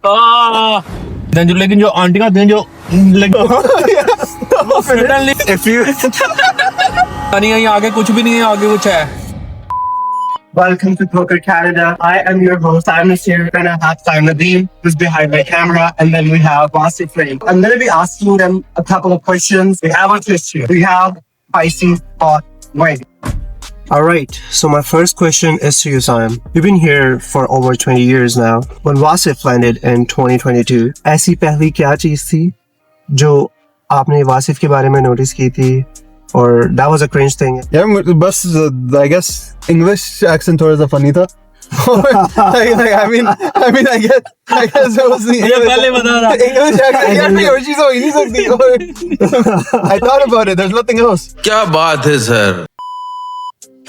लेकिन जो आंटी आती हैं जो If you नहीं है, आगे कुछ भी नहीं है, आगे कुछ है. Welcome to Poker Canada. I am your host. I'm here. We're gonna have Sam Nadeem, who's behind my camera, and then we have Bossy Flame. I'm gonna be asking them a couple of questions. We have a twist here. We have spicy hot wing. All right. So my first question is to you, Sam. You've been here for over 20 years now. When Wasif landed in 2022, ऐसी पहली क्या चीज थी जो आपने वासिफ के बारे में नोटिस की थी और that was a cringe thing? Yeah, बस I guess English accent थोड़ा सा funny था. I mean I guess it was the पहले बता रहा. English accent. यार नहीं और चीज़ हो ही नहीं सकती. I thought about it. There's nothing else. क्या बात है सर.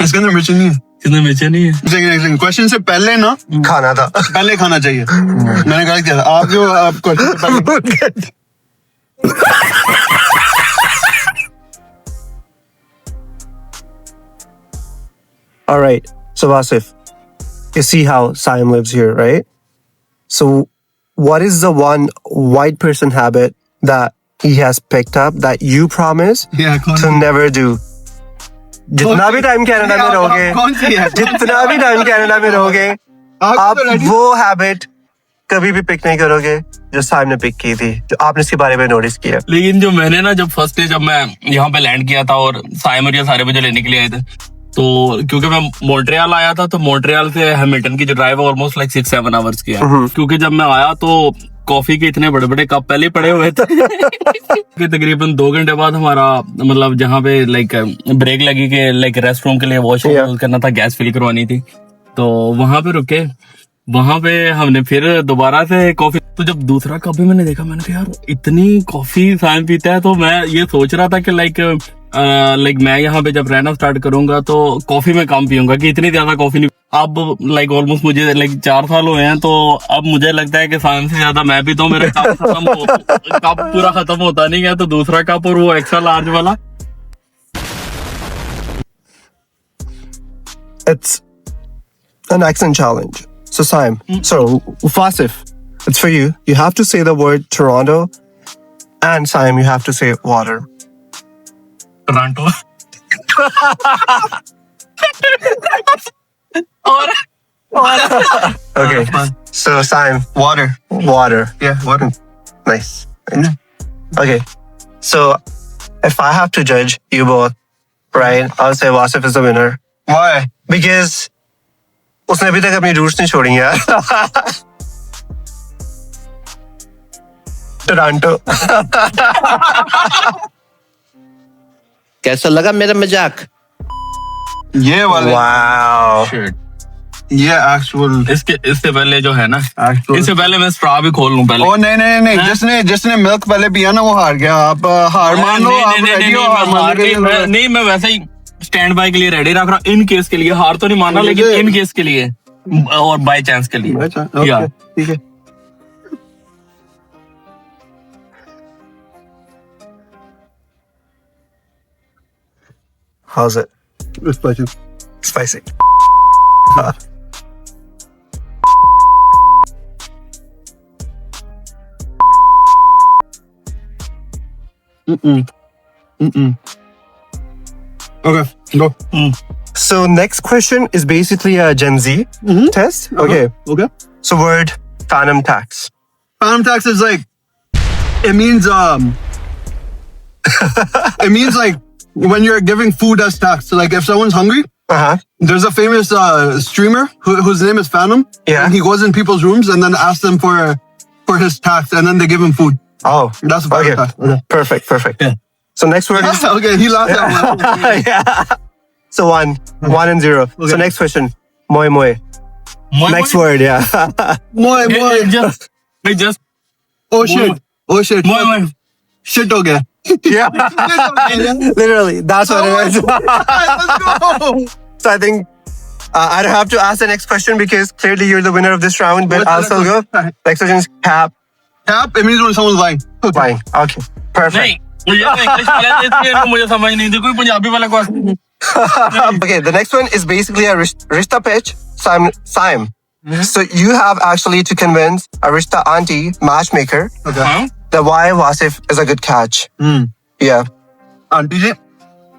इसके अंदर मिर्च नहीं है. कितने बेचे नहीं है. सेकंड क्वेश्चन से पहले ना खाना था. पहले खाना चाहिए. मैंने कहा क्या आप जो आप क्वेश्चन से पहले All right. So Wasif, you see how Saim lives here, right? So what is the one white person habit that he has picked up that you promise to never do? जितना भी time Canada में रहोगे, जितना भी time Canada में रहोगे, आप वो हैबिट कभी भी पिक नहीं करोगे जो साइम ने पिक की थी, जो आपने इसके बारे में नोटिस किया. लेकिन जो मैंने ना जब फर्स्ट डे जब मैं यहाँ पे लैंड किया था और साइम और ये सारे मुझे लेने के लिए आए थे, तो क्योंकि मैं मॉन्ट्रियल आया था, तो मॉन्ट्रियल से हैमिल्टन की जो ड्राइव है ऑलमोस्ट लाइक 6-7 आवर्स की है. क्योंकि जब मैं आया तो कॉफी के इतने बड़े बड़े कप पहले पड़े हुए थे कि तकरीबन 2 घंटे बाद हमारा मतलब जहाँ पे लाइक ब्रेक लगी के लाइक रेस्ट रूम के लिए वॉश करना था, गैस फिल करवानी थी, तो वहां पे रुके. वहां पे हमने फिर दोबारा से कॉफी, तो जब दूसरा कप भी मैंने देखा, मैंने कहा यार इतनी कॉफी साइम पीता है. तो मैं ये सोच रहा था कि लाइक मैं यहाँ पे जब रहना स्टार्ट करूंगा तो कॉफी में कम पीऊंगा, कि इतनी ज्यादा कॉफी नहीं. अब लाइक ऑलमोस्ट मुझे लाइक 4 साल हुए हैं, तो अब मुझे लगता है कि साइम से ज्यादा मैं पीता हूँ. मेरा कप पूरा खत्म होता नहीं है, तो दूसरा कप और वो एक्स्ट्रा लार्ज वाला. It's an accent challenge. So Saim, so Wasif, it's for you. You have to say the word Toronto, and Saim, you have to say water. Toronto. Okay. So Saim, water. water. Yeah, water. Nice. Okay. So if I have to judge you both, right, I'll say Wasif is the winner Why? because उसने अभी तक अपनी roots नहीं छोड़ी यार. Toronto. कैसा लगा मेरा मजाक. ये वाले. Wow. ये actual. इससे पहले जो है ना, Actual. इससे पहले मैं स्ट्रॉ भी खोल लूं पहले. ओ नहीं जिसने मिल्क पहले पिया ना वो हार गया. आप हार मान लो. आप ready हो हार मानने के लिए? नहीं, मैं वैसे ही स्टैंड बाय के लिए रेडी रख रहा हूँ, इन केस के लिए. हार तो नहीं माना, लेकिन इन केस के लिए और बाय चांस के लिए. अच्छा, okay, ठीक है. How's it? Spicy. Spicy. Okay, go. So next question is basically a Gen Z test. Okay. Okay. So word phantom tax. Phantom tax is like, it means it means like when you're giving food as tax. So like if someone's hungry, there's a famous streamer whose name is Phantom. Yeah. And he goes in people's rooms and then asks them for his tax, and then they give him food. Oh, That's a phantom tax. Okay. perfect. Yeah. So next word is Okay, he laughed at me. yeah. So 1 and 0. So Okay. next question, moi moi. Next word, yeah. Moi. just Oh shit. moi. Shit ho gaya. Yeah. Literally, that's what it is. Let's go. So I think I don't have to ask the next question because clearly you're the winner of this round. But I'll still go. Next question is cap. Tap, it means when someone's lying. Fine. Okay. Perfect. नहीं, मुझे तो English वाला इसलिए मुझे समझ नहीं थी, कोई पंजाबी वाला question. Okay, the next one is basically a Rishta pitch. Saim, So you have actually to convince Arishta auntie, matchmaker, हाँ? that why Wasif is a good catch. Yeah. Auntie ji,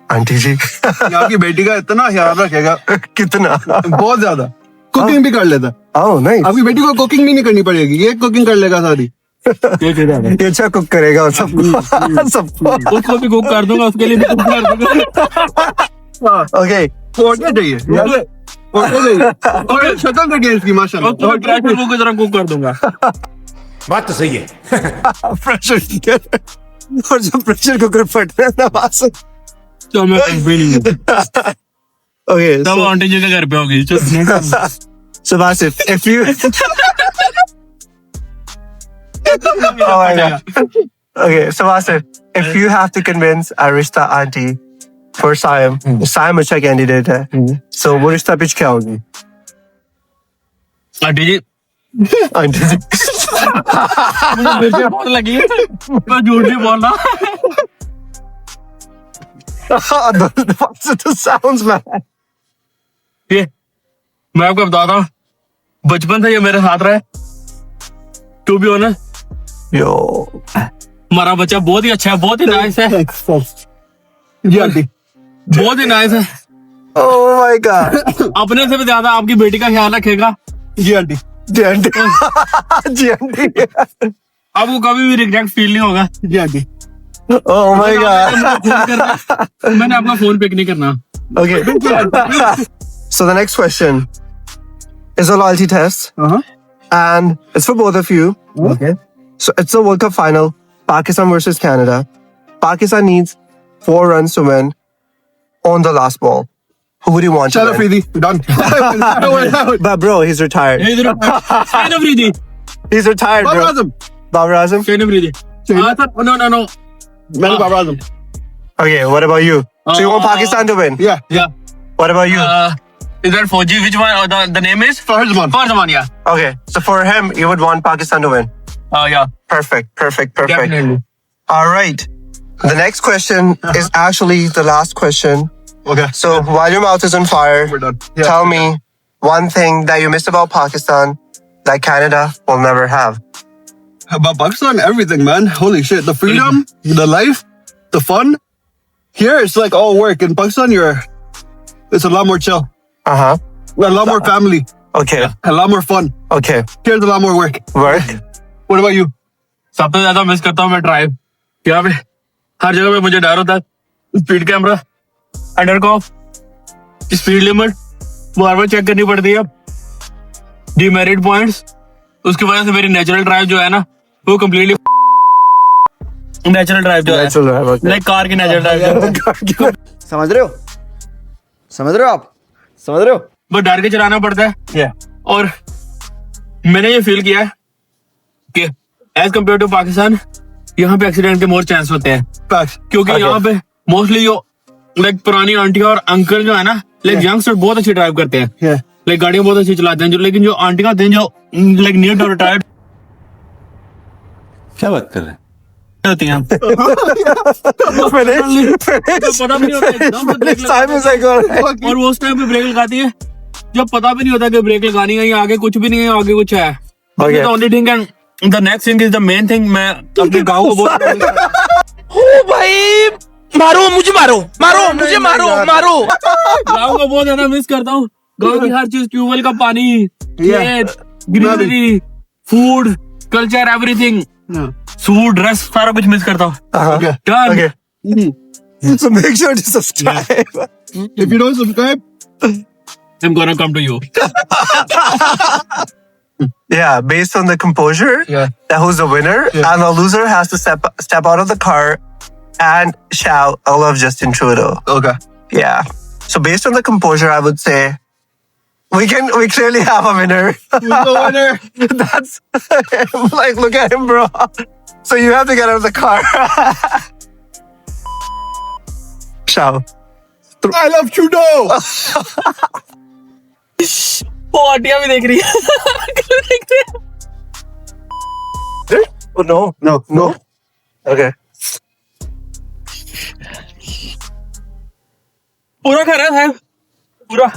Auntie ji. ये आपकी बेटी का इतना ख्याल रखेगा, Kitna? बहुत ज्यादा. कुकिंग भी कर लेता. Oh, nice. आपकी बेटी को कुकिंग भी नहीं करनी पड़ेगी, ये कुकिंग कर लेगा सारी. ये अच्छा कुक करेगा और सबको सबको. उसको भी कुक कर दूंगा, उसके लिए भी कुक कर दूंगा. Okay. होना चाहिए. होना चाहिए. और शक्ल देखिए इसकी माशाल्लाह. और ट्रैक्टर को की तरह कुक कर दूंगा. बात तो सही है. Pressure cooker. और जो pressure cooker फट रहा है ना Wasif. तो मैं कुछ भी नहीं हूँ. Okay. तब आंटी जी के घर पे होगी. So Wasif, if you. Oh my God. Okay, so Wasif, if you have to convince Arishta auntie for Siam, Siam अच्छा candidate है. So वो रिश्ता पिच क्या होगी? आंटी जी Auntie जी. मुझे फिर से बहुत लगी है. मैं झूठ नहीं बोल रहा. The sounds man. ये मैं आपको बताता हूँ, बचपन से ये मेरे साथ रहे. To be honest, Yo. हमारा बच्चा बहुत ही अच्छा है, बहुत ही नाइस है, जी आंटी. बहुत ही नाइस है. Oh my God. अपने से भी ज्यादा आपकी बेटी का ख्याल रखेगा. जी आंटी. जी auntie. जी auntie. आपको कभी भी रिग्रेट फील नहीं होगा. जी आंटी. Oh my God. मैंने आपका फोन पिक नहीं करना. Okay. So the next question is a loyalty test. And it's for both of you. Okay. So it's the World Cup final, Pakistan versus Canada. Pakistan needs 4 runs to win on the last ball. Who would you want to चलो win? Preeti. Done. But bro, he's retired. Shane Afridi. He's retired, Babar bro. Azam. Babar Azam? Shane Afridi. No. मैंने Babar Azam. Okay, what about you? So you want Pakistan to win? Yeah. Yeah. What about you? Is that Fauji? Which one? The name is? Farzman. Farzman, yeah. Okay, so for him, you would want Pakistan to win. Yeah. Perfect. Definitely. All right. The next question is actually the last question. Okay. So while your mouth is on fire, We're done. Yeah. tell me one thing that you miss about Pakistan that Canada will never have. About Pakistan, everything, man. Holy shit. The freedom, the life, the fun. Here, it's like all work. In Pakistan, it's a lot more chill. Uh-huh. A lot more family. Okay. A lot more fun. Okay. Here's a lot more work. Work. What about you? सबसे ज्यादा miss करता हूँ मैं drive. यहाँ पे हर जगह पे मुझे डर होता है. स्पीड कैमरा, अंडरकॉफ, स्पीड लिमिट बार-बार चेक करनी पड़ती है. Demerit points. उसकी वजह से मेरी नेचुरल ड्राइव जो है ना, वो कम्प्लीटली नेचुरल ड्राइव जो है, Natural drive, okay. Like car की नेचुरल ड्राइव. समझ रहे हो आप समझ रहे हो. बस डर के चलाना पड़ता है. Yeah. और मैंने ये फील किया है कि एज कम्पेयर टू पाकिस्तान, यहाँ पे एक्सीडेंट के मोर चांस होते हैं. Facts. क्योंकि यहाँ पे मोस्टली जो लाइक पुरानी आंटी और अंकल जो है ना, लाइक यंगस्टर बहुत अच्छी ड्राइव करते हैं. Yeah. लाइक गाड़ियां बहुत अच्छी चलाते हैं. जो लेकिन जो आंटी का दिन जो लाइक नियर टू रिटायर्ड क्या बात कर रहे हैं? होती हैं. Finish. पता भी नहीं होता एकदम से break Finish time is like, all right. और वो उस टाइम पे ब्रेक लगाती है जब पता भी नहीं होता कि ब्रेक लगानी है या आगे कुछ भी नहीं है, आगे कुछ है. Okay. Only thing and the next thing is the main thing. मैं अपने गाँव को बहुत गाँव को बहुत ज्यादा मिस करता हूँ. गाँव की हर चीज, ट्यूबवेल का पानी, खेत, greenery, food, culture, everything, suit, dress, सारा कुछ मिस करता हूँ. Uh-huh. Done. Okay. So make sure to subscribe. If you don't subscribe, I'm gonna come to you. Yeah, based on the composure, that who's the winner, and the loser has to step out of the car and shout, "I love Justin Trudeau." okay. Yeah. So based on the composure, I would say we clearly have a winner. Who's the winner? That's like, look at him, bro. So you have to get out of the car. Shout. I love Trudeau. वो आंटियां भी देख रही है. Oh no. No. Okay. पूरा खा रहा है साहब, पूरा.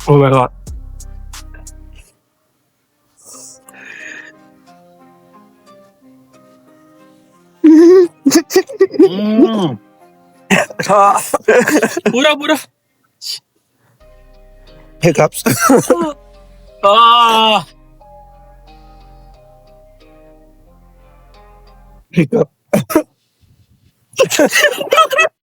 Oh my god. पूरा पूरा Hiccups. आ, Hiccup.